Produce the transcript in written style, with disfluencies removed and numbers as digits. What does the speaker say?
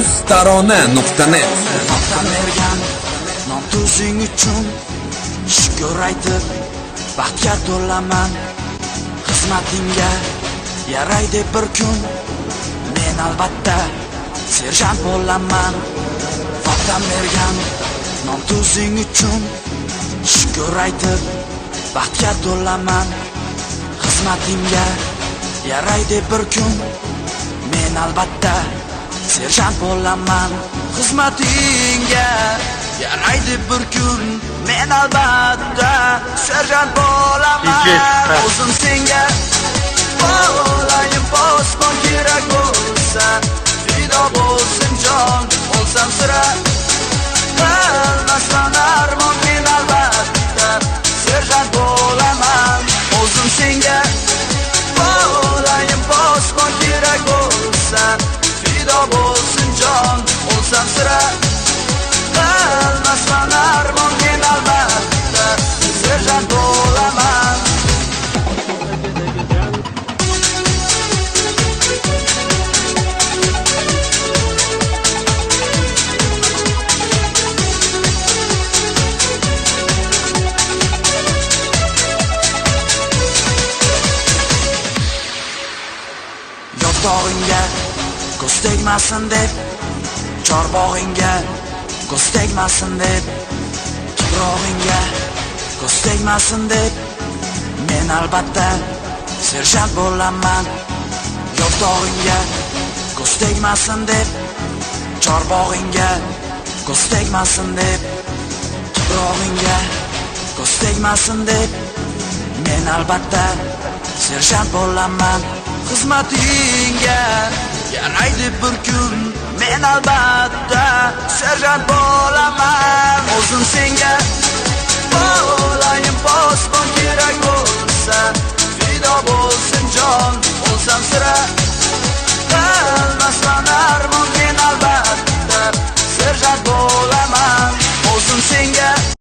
Tarona.net Vatan bergan non tuzing uchun shukr aytib baxtga to'laman. Xizmatingga yaraydi bir kun, men albatta serjant bo'laman. Vatan bergan non tuzing uchun shukr aytib baxtga to'laman. Xizmatingga yaraydi bir kun, men albatta serjant bo'laman. Xizmatingga yaraydi bir kun, men albatta serjant bo'laman. O'zim senga bo'layim posbon, kerak bo'lsa fido bo'lsin jon. Olsam sira qilmasdan armon, men albatta serjant bo'laman. O'zim senga bo'layim posbon, kerak bo'lsa fido bo'lsin jon. Olsam sira qilmasdan armon, men albatta serjant bo'laman. Yotog'ingga ko'z tegmasin deb, chorbog'ingga ko'z tegmasin deb, tuprog'ingga ko'z tegmasin deb, men albatta serjant bo'laman. Yotog'ingga ko'z tegmasin deb, chorbog'ingga ko'z tegmasin deb, tuprog'ingga ko'z tegmasin deb, men albatta serjant bo'laman. Xizmatingga yaraydi bir kun, men albatta serjant bo'laman. O'zim senga bo'layim posbon, kerak bo'lsa fido bo'lsin jon. Olsam sira